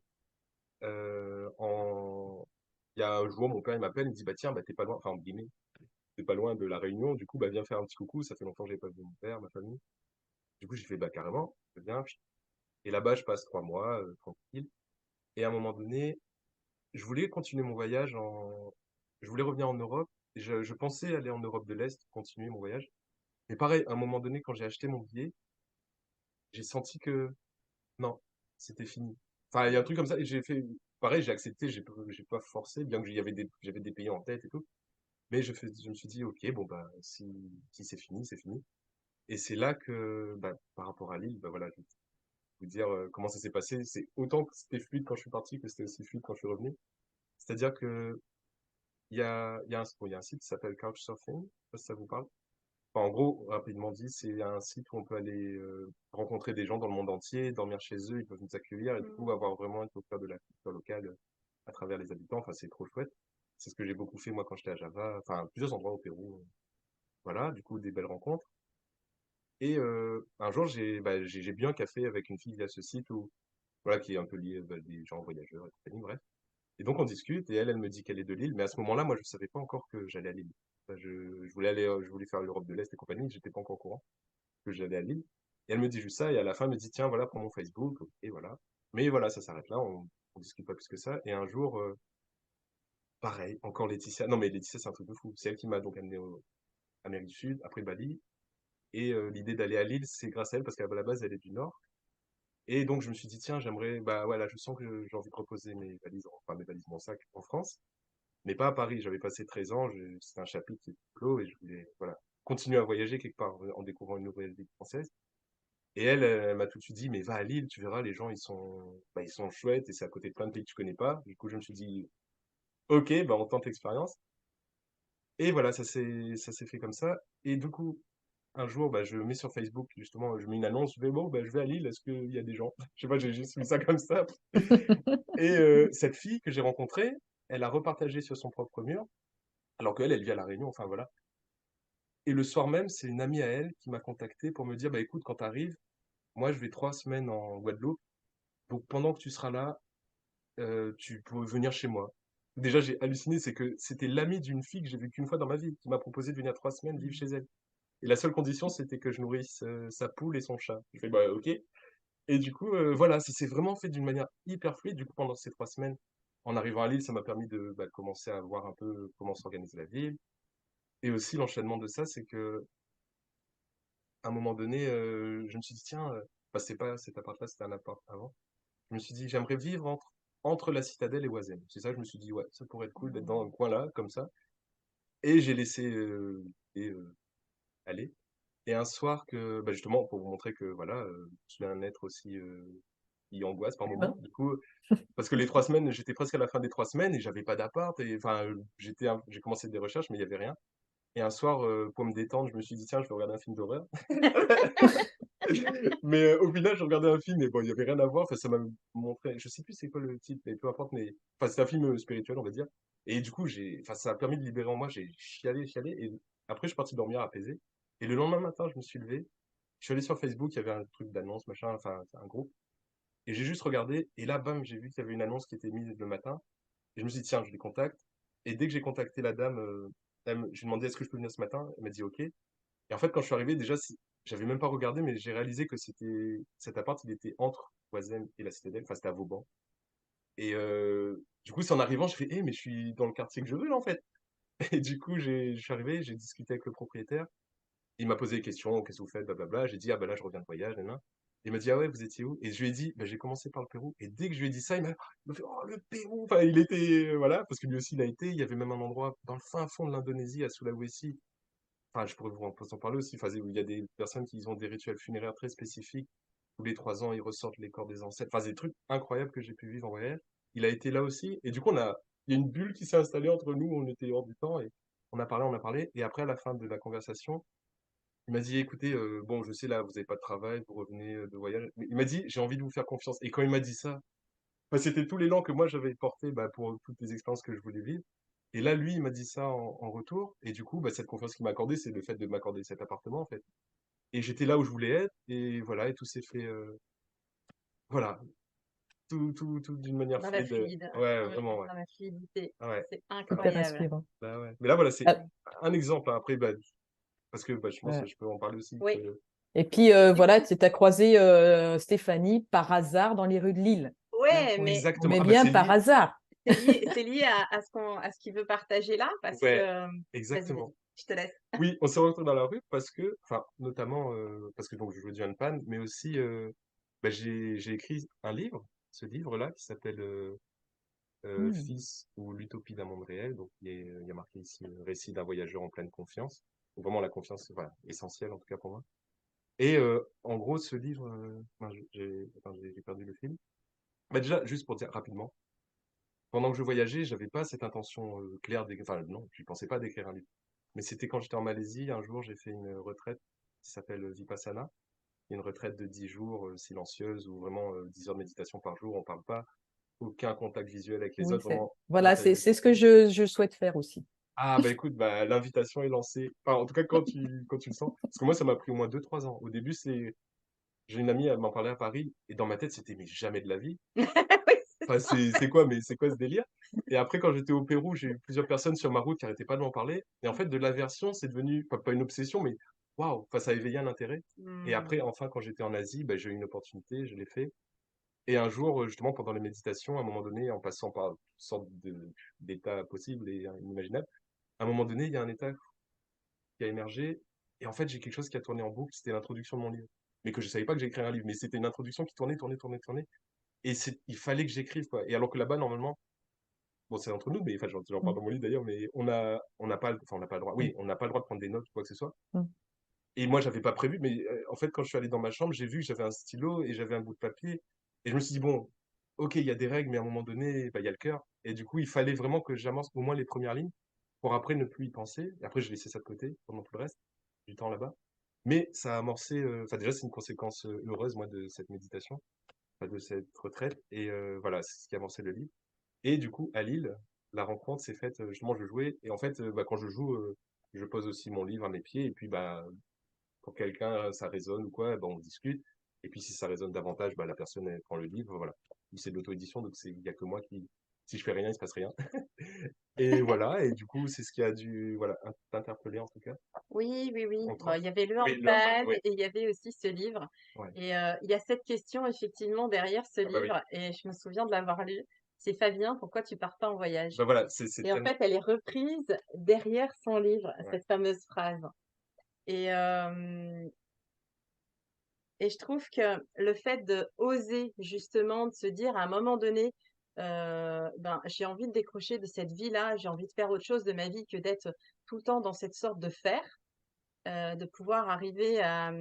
S2: en il y a un jour, mon père, il m'appelle, il me dit: «Bah, tiens, bah, tu pas loin», enfin, entre guillemets, «tu pas loin de La Réunion, du coup, bah, viens faire un petit coucou, ça fait longtemps que j'ai pas vu mon père, ma famille». Du coup, j'ai fait: «Bah, carrément, je viens». Et là-bas, je passe 3 mois, tranquille, et à un moment donné, je voulais continuer mon voyage en je voulais revenir en Europe. Je pensais aller en Europe de l'Est, continuer mon voyage. Mais pareil, à un moment donné, quand j'ai acheté mon billet, j'ai senti que non, c'était fini. Enfin, il y a un truc comme ça, et j'ai fait pareil, j'ai accepté, j'ai pas forcé, bien que j'avais des pays en tête et tout. Mais je me suis dit: «OK, bon, bah, si c'est fini, c'est fini». Et c'est là que, bah, par rapport à Lille, bah, voilà, je vais vous dire, comment ça s'est passé. C'est autant que c'était fluide quand je suis parti, que c'était aussi fluide quand je suis revenu. C'est-à-dire que il y a un site qui s'appelle Couchsurfing, je sais pas si ça vous parle? Enfin, en gros, rapidement dit, c'est un site où on peut aller, rencontrer des gens dans le monde entier, dormir chez eux, ils peuvent nous accueillir, et du coup
S1: Mmh.
S2: avoir vraiment une découverte de la culture locale, à travers les habitants. Enfin, c'est trop chouette. C'est ce que j'ai beaucoup fait moi quand j'étais à Java, enfin plusieurs endroits au Pérou, voilà, du coup des belles rencontres. Et un jour j'ai bu un café avec une fille via ce site, où voilà, qui est un peu liée, bah, des gens voyageurs et compagnie, bref. Et donc on discute, et elle me dit qu'elle est de Lille, mais à ce moment-là, moi je savais pas encore que j'allais à Lille. Enfin, je voulais faire l'Europe de l'Est et compagnie, j'étais pas encore au courant que j'allais à Lille. Et elle me dit juste ça, et à la fin, elle me dit: «Tiens, voilà, prends mon Facebook». Et voilà. Mais voilà, ça s'arrête là, on discute pas plus que ça. Et un jour, pareil, encore Laetitia. Non, mais Laetitia, c'est un truc de fou. C'est elle qui m'a donc amené en Amérique du Sud, après Bali. Et l'idée d'aller à Lille, c'est grâce à elle, parce qu'à la base, elle est du Nord. Et donc, je me suis dit: «Tiens, j'aimerais, bah, voilà, je sens que j'ai envie de reposer mes valises, enfin mes valises, mon sac en France, mais pas à Paris». J'avais passé 13 ans, c'était un chapitre qui était clos, et je voulais, voilà, continuer à voyager quelque part, en découvrant une nouvelle ville française. Et elle, elle m'a tout de suite dit: «Mais va à Lille, tu verras, les gens, ils sont chouettes, et c'est à côté de plein de pays que tu connais pas». Du coup, je me suis dit: «OK, bah, on tente l'expérience». Et voilà, ça s'est fait comme ça. Et du coup, un jour, bah, je mets sur Facebook, justement, je mets une annonce, je fais: «Bon, bah, je vais à Lille, est-ce qu'il y a des gens?» Je sais pas, j'ai juste mis ça comme ça. Et cette fille que j'ai rencontrée, elle a repartagé sur son propre mur, alors qu'elle, elle vit à La Réunion, enfin voilà. Et le soir même, c'est une amie à elle qui m'a contacté pour me dire: «Bah, écoute, quand tu arrives, moi, je vais 3 semaines en Guadeloupe. Donc, pendant que tu seras là, tu peux venir chez moi. Déjà, j'ai halluciné, c'est que c'était l'ami d'une fille que j'ai vue qu'une fois dans ma vie, qui m'a proposé de venir 3 semaines vivre chez elle. Et la seule condition, c'était que je nourrisse sa poule et son chat. Je fais, bah, ok. Et du coup, voilà, ça s'est vraiment fait d'une manière hyper fluide. Du coup, pendant ces 3 semaines, en arrivant à Lille, ça m'a permis de commencer à voir un peu comment s'organise la ville. Et aussi, l'enchaînement de ça, c'est que à un moment donné, je me suis dit, tiens, bah, c'est pas cet appart-là, c'était un appart avant. Je me suis dit, j'aimerais vivre entre la Citadelle et Oisem. C'est ça, je me suis dit, ouais, ça pourrait être cool d'être dans un coin là, comme ça. Et j'ai laissé et, aller. Et un soir que, bah, justement, pour vous montrer que voilà, je suis un être aussi qui angoisse par
S3: Humain.
S2: moment. Du coup, parce que les 3 semaines, j'étais presque à la fin des 3 semaines et j'avais pas d'appart. Et enfin, j'ai commencé des recherches, mais il y avait rien. Et un soir, pour me détendre, je me suis dit, tiens, je vais regarder un film d'horreur. Mais au final, j'ai regardé un film et bon, il y avait rien à voir. Enfin, ça m'a montré, je sais plus c'est quoi le titre, mais peu importe. Mais enfin, c'est un film spirituel, on va dire. Et du coup, enfin, ça a permis de libérer en moi. J'ai chialé, chialé. Et après, je suis parti dormir apaisé. Et le lendemain matin, je me suis levé. Je suis allé sur Facebook, il y avait un truc d'annonce, machin, enfin, un groupe. Et j'ai juste regardé. Et là, bam, j'ai vu qu'il y avait une annonce qui était mise le matin. Et je me suis dit, tiens, je les contacte. Et dès que j'ai contacté la dame, je lui ai demandé est-ce que je peux venir ce matin. Elle m'a dit OK. Et en fait, quand je suis arrivé, déjà, j'avais même pas regardé, mais j'ai réalisé que cet appart, il était entre Oisem et la Citadelle. Enfin, c'était à Vauban. Et du coup, c'est en arrivant, je fais, mais je suis dans le quartier que je veux, là, en fait. Et du coup, je suis arrivé, j'ai discuté avec le propriétaire. Il m'a posé des questions, qu'est-ce que vous faites, blablabla. J'ai dit, ah ben là, je reviens de voyage, nanana. Il m'a dit, ah ouais, vous étiez où? Et je lui ai dit, bah, j'ai commencé par le Pérou. Et dès que je lui ai dit ça, il m'a fait, oh, le Pérou! Enfin, il était, voilà, parce que lui aussi, il a été. Il y avait même un endroit dans le fin fond de l'Indonésie, à Sulawesi. Enfin, je pourrais vous en parler aussi. Enfin, où il y a des personnes qui ont des rituels funéraires très spécifiques. Tous les 3 ans, ils ressortent les corps des ancêtres. Enfin, c'est des trucs incroyables que j'ai pu vivre en voyage. Il a été là aussi. Et du coup, il y a une bulle qui s'est installée entre nous. On était hors du temps et on a parlé, on a parlé. Et après, à la fin de la conversation, il m'a dit, écoutez, bon, je sais là, vous n'avez pas de travail, vous revenez de voyage. Mais il m'a dit, j'ai envie de vous faire confiance. Et quand il m'a dit ça, bah, c'était tout l'élan que moi j'avais porté bah, pour toutes les expériences que je voulais vivre. Et là, lui, il m'a dit ça en retour. Et du coup, bah, cette confiance qu'il m'a accordée, c'est le fait de m'accorder cet appartement, en fait. Et j'étais là où je voulais être. Et voilà, et tout s'est fait. Voilà, tout d'une manière
S1: Dans la
S2: fluide.
S1: fluide,
S2: Ouais,
S1: ouais,
S2: vraiment, ouais.
S1: dans la fluidité.
S2: Ouais,
S1: C'est
S3: Hyper
S1: incroyable.
S3: inspirant.
S2: bah ouais. Mais là, voilà, c'est
S3: Ah,
S2: un exemple, hein. Après, bah, parce que bah, je pense que
S3: ouais.
S2: je peux en parler aussi.
S1: Oui.
S3: Et puis
S1: Du
S3: voilà,
S1: coup,
S3: tu as croisé Stéphanie par hasard dans les rues de Lille.
S1: ouais,
S2: Exactement.
S3: Mais
S2: Ah, bah,
S3: bien
S2: c'est
S3: par
S2: lié.
S3: hasard.
S1: c'est lié à ce qu'il veut partager là, parce que,
S2: Ouais,
S1: vas-y,
S2: exactement.
S1: vas-y, je te laisse.
S2: Oui, on s'est rencontrés dans la rue parce que, enfin, notamment parce que donc je jouais du handpan, mais aussi bah, j'ai écrit un livre, ce livre-là qui s'appelle
S3: Hmm.
S2: Fils ou l'utopie d'un monde réel. Donc il y a marqué ici récit d'un voyageur en pleine confiance. Donc, vraiment la confiance, voilà, essentielle en tout cas pour moi. Et en gros, ce livre, enfin, j'ai perdu le fil. Bah, déjà, juste pour dire rapidement, pendant que je voyageais, j'avais pas cette intention claire enfin non, je pensais pas d'écrire un livre. Mais c'était quand j'étais en Malaisie, un jour, j'ai fait une retraite qui s'appelle Vipassana. Une retraite de 10 jours silencieuse où vraiment 10 heures de méditation par jour, on parle pas, aucun contact visuel avec les
S3: Oui,
S2: autres, vraiment
S3: voilà, c'est
S2: intérieur.
S3: ce que je souhaite faire aussi.
S2: Ah bah écoute, bah, l'invitation est lancée. Enfin, en tout cas, quand tu le sens. Parce que moi, ça m'a pris au moins 2 3 ans. Au début, j'ai une amie, elle m'en parlait à Paris, et dans ma tête, c'était mais jamais de la vie.
S1: Oui, c'est
S2: Enfin,
S1: ça.
S2: c'est quoi ce délire? Et après, quand j'étais au Pérou, j'ai eu plusieurs personnes sur ma route qui arrêtaient pas de m'en parler. Et en fait, de l'aversion, c'est devenu, pas une obsession, mais waouh, enfin, ça a éveillé un intérêt. Et
S1: Hmm.
S2: après, enfin, quand j'étais en Asie, bah, j'ai eu une opportunité, je l'ai fait. Et un jour, justement, pendant les méditations, à un moment donné, en passant par toutes sortes d'états possibles et inimaginables, à un moment donné, il y a un état qui a émergé. Et en fait, j'ai quelque chose qui a tourné en boucle, c'était l'introduction de mon livre. Mais que je savais pas que j'écrirais un livre, mais c'était une introduction qui tournait, tournait, tournait, tournait. Et il fallait que j'écrive, quoi. Et alors que là-bas, normalement, bon, c'est entre nous, mais enfin, j'en parle
S3: Mm,
S2: dans mon livre d'ailleurs, mais on n'a pas, enfin, on n'a pas le droit.
S3: mm,
S2: Oui, on n'a pas le droit de prendre des notes ou quoi que ce soit.
S3: mm.
S2: Et moi, j'avais pas prévu, mais en fait, quand je suis allé dans ma chambre, j'ai vu que j'avais un stylo et j'avais un bout de papier. Et je me suis dit, bon, ok, il y a des règles, mais à un moment donné, bah, il y a le cœur. Et du coup, il fallait vraiment que j'amorce au moins les premières lignes pour après ne plus y penser. Et après, je laissais ça de côté pendant tout le reste du temps là-bas. Mais ça a amorcé, enfin, déjà, c'est une conséquence heureuse, moi, de cette méditation, enfin, de cette retraite. Et voilà, c'est ce qui a amorcé le livre. Et du coup, à Lille, la rencontre s'est faite, justement, je jouais. Et en fait, bah, quand je joue, je pose aussi mon livre à mes pieds. Et puis, bah, pour quelqu'un, ça résonne ou quoi, bah, on discute. Et puis, si ça résonne davantage, bah, la personne, elle prend le livre, voilà. C'est de l'auto-édition, donc il n'y a que moi qui, si je fais rien, il se passe rien. Et voilà, et du coup, c'est ce qui a dû, voilà, t'interpeller en tout cas,
S1: Oui, oui, oui.
S2: entre
S1: Bon,
S2: autres.
S1: il y avait le
S2: Oui, le handball,
S1: handball
S2: oui,
S1: et il y avait aussi ce livre.
S2: ouais.
S1: Et il y a cette question effectivement derrière ce
S2: Ah bah oui.
S1: livre, et je me souviens de l'avoir lu. C'est Fabien, pourquoi tu pars pas en voyage?
S2: Bah voilà, c'est
S1: Et en
S2: tellement,
S1: fait, elle est reprise derrière son livre,
S2: ouais.
S1: cette fameuse phrase. Et, et je trouve que le fait de oser justement, de se dire à un moment donné, ben, j'ai envie de décrocher de cette vie-là, j'ai envie de faire autre chose de ma vie que d'être tout le temps dans cette sorte de faire, de pouvoir arriver à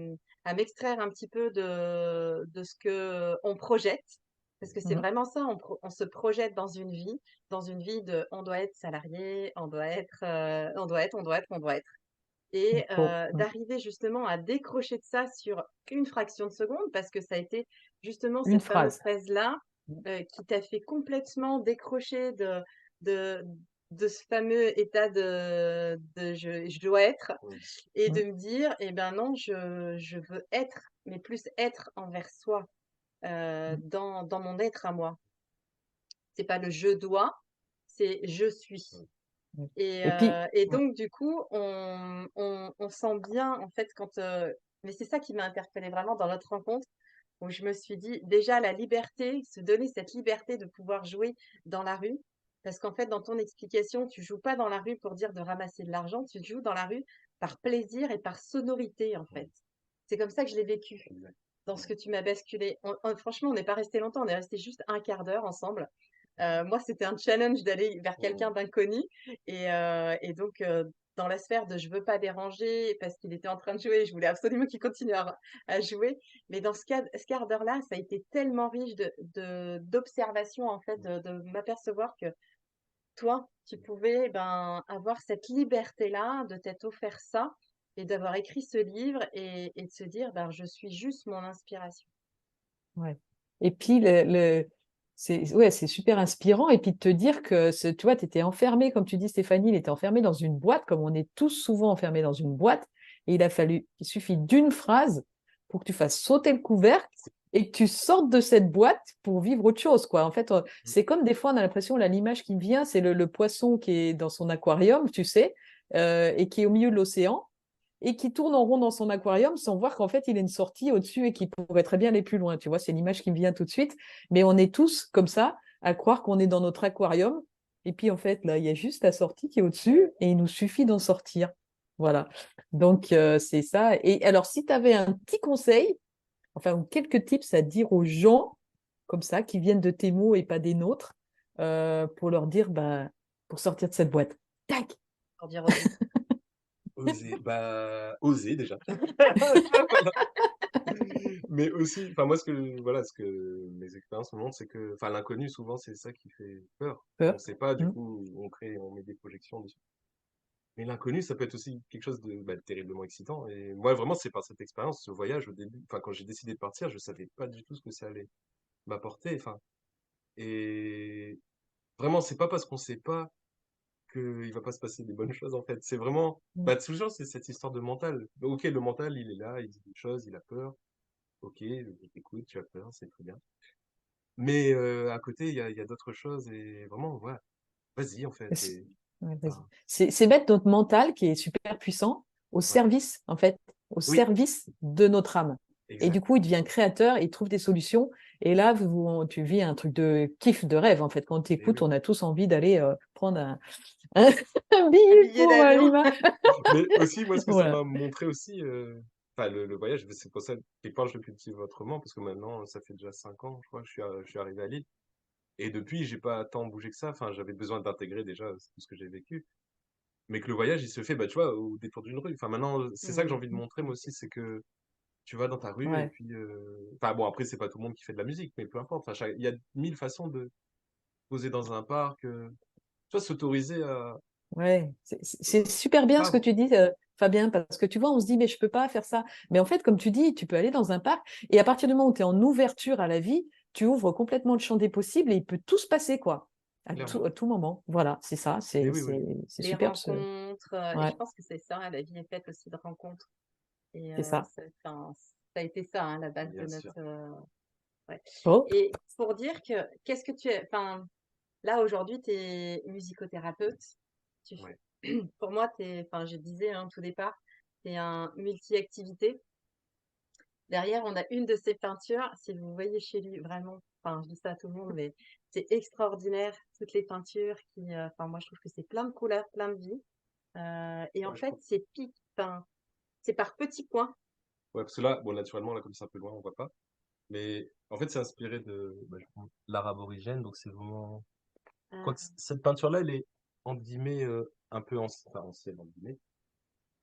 S1: m'extraire un petit peu de ce que on projette. Parce que c'est
S3: Mhm.
S1: vraiment ça, on se projette dans une vie de on doit être salarié, on doit être.
S3: Il
S1: Et
S3: faut.
S1: d'arriver justement à décrocher de ça sur une fraction de seconde, parce que ça a été justement
S3: Une
S1: cette fameuse
S3: phrase.
S1: phrase-là qui t'a fait complètement décrocher de, de ce fameux état de je dois être,
S2: Oui.
S1: et
S3: Mm.
S1: de me dire, eh ben non, je veux être, mais plus être envers soi,
S3: Mm.
S1: dans mon être à moi. C'est pas le je dois, c'est je suis.
S2: Oui.
S3: Mm.
S1: Et,
S3: Et puis, ouais.
S1: donc du coup, on sent bien en fait quand, mais c'est ça qui m'a interpellée vraiment dans notre rencontre, où je me suis dit déjà la liberté, se donner cette liberté de pouvoir jouer dans la rue. Parce qu'en fait, dans ton explication, tu joues pas dans la rue pour dire de ramasser de l'argent, tu joues dans la rue par plaisir et par sonorité en fait.
S2: Oui,
S1: C'est comme ça que je l'ai vécu,
S2: exact.
S1: dans ce
S2: Ouais.
S1: que tu m'as basculé. Franchement, on n'est pas resté longtemps, on est resté juste un quart d'heure ensemble. Moi, c'était un challenge d'aller vers quelqu'un
S2: Mhm.
S1: d'inconnu, et donc dans la sphère de je veux pas déranger parce qu'il était en train de jouer, je voulais absolument qu'il continue à jouer. Mais dans ce quart d'heure-là, ça a été tellement riche d'observation en fait, de m'apercevoir que toi, tu pouvais ben avoir cette liberté-là de t'être offert ça et d'avoir écrit ce livre, et de se dire ben je suis juste mon inspiration.
S3: Ouais. Et puis, c'est ouais, c'est super inspirant. Et puis de te dire que, tu vois, tu étais enfermé, comme tu dis, Stéphanie, il était enfermé dans une boîte, comme on est tous souvent enfermés dans une boîte. Et il suffit d'une phrase pour que tu fasses sauter le couvercle et que tu sortes de cette boîte pour vivre autre chose, quoi. En fait, c'est comme des fois, on a l'impression, là, l'image qui me vient, c'est le poisson qui est dans son aquarium, tu sais, et qui est au milieu de l'océan et qui tourne en rond dans son aquarium sans voir qu'en fait, il a une sortie au-dessus et qu'il pourrait très bien aller plus loin. Tu vois, c'est l'image qui me vient tout de suite. Mais on est tous comme ça, à croire qu'on est dans notre aquarium. Et puis, en fait, là, il y a juste la sortie qui est au-dessus et il nous suffit d'en sortir. Voilà. Donc, c'est ça. Et alors, si tu avais un petit conseil, enfin, ou quelques tips à dire aux gens, comme ça, qui viennent de tes mots et pas des nôtres, pour leur dire, bah, pour sortir de cette boîte. Tac!
S1: Pour dire oser.
S2: Oser, bah, oser déjà. Mais aussi, enfin moi voilà, ce que mes expériences me montrent, c'est que, enfin l'inconnu souvent c'est ça qui fait peur. On
S3: Peur.
S2: sait pas, du
S3: Hmm.
S2: coup on met des projections dessus. Mais l'inconnu, ça peut être aussi quelque chose de bah, terriblement excitant. Et moi vraiment c'est par cette expérience, ce voyage au début, enfin quand j'ai décidé de partir, je savais pas du tout ce que ça allait m'apporter. Enfin, et vraiment c'est pas parce qu'on sait pas qu'il va pas se passer des bonnes choses en fait. C'est vraiment,
S3: Hmm.
S2: bah toujours c'est cette histoire de mental. Ok, le mental il est là, il dit des choses, il a peur. Ok, je t'écoute, tu as peur, c'est très bien. Mais à côté, il y a d'autres choses et vraiment, ouais, vas-y en fait.
S3: C'est
S2: Et,
S3: ouais, vas-y.
S2: enfin,
S3: C'est mettre notre mental, qui est super puissant, au
S2: ouais.
S3: service, en fait, au
S2: Oui,
S3: service de notre âme. Et du
S2: exact.
S3: coup, il devient créateur, il trouve des solutions. Et là, tu vis un truc de kiff, de rêve, en fait. Quand tu
S2: Et
S3: écoutes,
S2: oui.
S3: on a tous envie d'aller prendre un, un
S1: Un
S3: billet
S1: billet
S3: pour
S1: d'avion.
S3: Lima.
S2: Mais aussi, moi, ce que ça
S3: Voilà.
S2: m'a montré aussi, enfin, le voyage, c'est pour ça que quand je le cultive autrement, parce que maintenant, ça fait déjà 5 ans, je crois, je suis arrivé à Lille. Et depuis, j'ai pas tant bougé que ça. Enfin, j'avais besoin d'intégrer déjà tout ce que j'ai vécu. Mais que le voyage, il se fait, bah, tu vois, au détour d'une rue. Enfin, maintenant, c'est ça que j'ai
S1: Mmh.
S2: envie de montrer, moi aussi, c'est que tu vas dans ta rue et
S3: Ouais.
S2: puis, enfin bon, après, c'est pas tout le monde qui fait de la musique, mais peu importe. Enfin, il y a 1000 façons de poser dans un parc, tu vois, s'autoriser à
S3: Ouais, c'est super bien ce que
S2: pas.
S3: tu dis, Fabien, parce que tu vois, on se dit, mais je peux pas faire ça. Mais en fait, comme tu dis, tu peux aller dans un parc et à partir du moment où tu es en ouverture à la vie, tu ouvres complètement le champ des possibles et il peut tout se passer, quoi,
S2: Clairement.
S3: à tout moment. Voilà, c'est ça,
S2: Mais oui, oui.
S3: c'est
S1: Les
S3: superbe.
S1: rencontres, et
S3: Ouais,
S1: je pense que c'est ça, la vie est faite aussi de rencontres, et
S3: c'est ça.
S1: enfin, Ça a été ça, hein, la base de
S2: bien sûr.
S1: notre. Ouais.
S3: Oh,
S1: Et pour dire que, qu'est-ce que tu es. Enfin, là, aujourd'hui, tu es musicothérapeute. Tu
S2: Ouais.
S1: Pour moi, enfin, je disais hein, au tout départ, tu es un multi-activité. Derrière, on a une de ces peintures. Si vous voyez chez lui, vraiment, enfin, je dis ça à tout le monde, mais c'est extraordinaire, toutes les peintures enfin, moi, je trouve que c'est plein de couleurs, plein de vie. Et en
S2: Ouais, je
S1: fait,
S2: crois.
S1: enfin, c'est par petits points.
S2: Ouais, parce que là, bon, naturellement, là, comme c'est un peu loin, on voit pas. Mais en fait, c'est inspiré de je crois, l'art aborigène. Donc, c'est vraiment.
S1: Euh,
S2: Quoique cette peinture-là, elle est, entre guillemets, un peu enfin, ancienne, entre guillemets.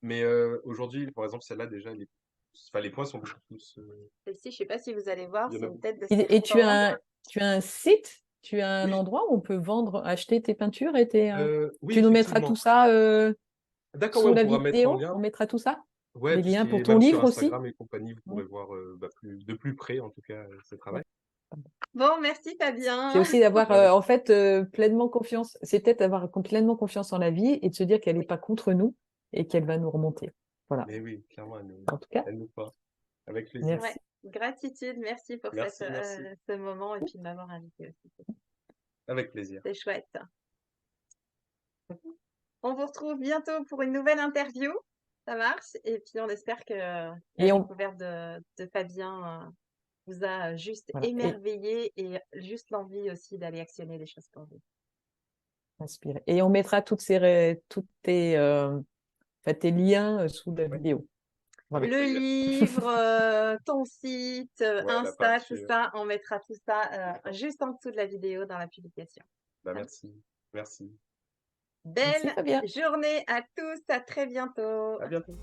S2: Mais aujourd'hui, par exemple, celle-là, déjà, enfin, les points sont beaucoup plus.
S1: Celle-ci, je sais pas si vous allez voir,
S2: Il y en
S1: c'est
S2: a
S1: une
S2: beaucoup.
S1: tête de
S3: et
S1: serpent.
S3: tu as un site, tu as un
S2: Oui,
S3: endroit où on peut vendre, acheter tes peintures et
S2: oui,
S3: tu nous mettras tout
S2: effectivement.
S3: ça
S2: D'accord, ouais,
S3: sous
S2: on
S3: la
S2: pourra mettre en
S3: vidéo, on
S2: lien.
S3: mettra tout ça,
S2: Ouais,
S3: les
S2: tout ce
S3: liens
S2: qui
S3: pour
S2: est
S3: ton
S2: même sur
S3: livre aussi.
S2: Instagram et compagnie, vous
S3: Mm.
S2: pourrez voir de plus près, en tout cas, ce travail.
S1: Bon, merci
S3: C'est
S1: Fabien.
S3: aussi d'avoir
S2: Avec,
S3: en fait pleinement confiance. C'est peut-être d'avoir pleinement confiance en la vie et de se dire qu'elle n'est
S1: Oui,
S3: pas contre nous et qu'elle va nous remonter. Voilà.
S2: mais oui, clairement,
S3: En tout cas,
S2: elle nous parle. Avec plaisir.
S1: ouais.
S3: merci.
S1: Gratitude, merci pour
S2: Merci, merci.
S1: ce moment et puis de m'avoir invité aussi.
S2: Avec plaisir.
S1: C'est chouette. On vous retrouve bientôt pour une nouvelle interview. Ça marche. Et puis, on espère que la
S3: Et on,
S1: découverte de Fabien vous a juste
S3: voilà. Et
S1: émerveillé et juste l'envie aussi d'aller actionner les choses pour vous.
S3: inspiré. Et on mettra toutes tes liens sous la
S2: Ouais,
S3: vidéo. Voilà.
S2: avec
S1: Le
S2: plaisir.
S1: livre, ton site,
S2: Ouais, la
S1: Insta, tout
S2: peinture.
S1: ça, on mettra tout ça juste en dessous de la vidéo dans la publication.
S2: Bah, merci. Merci.
S3: Merci
S1: Belle
S3: Fabien.
S1: journée à tous, à très bientôt.
S2: À bientôt.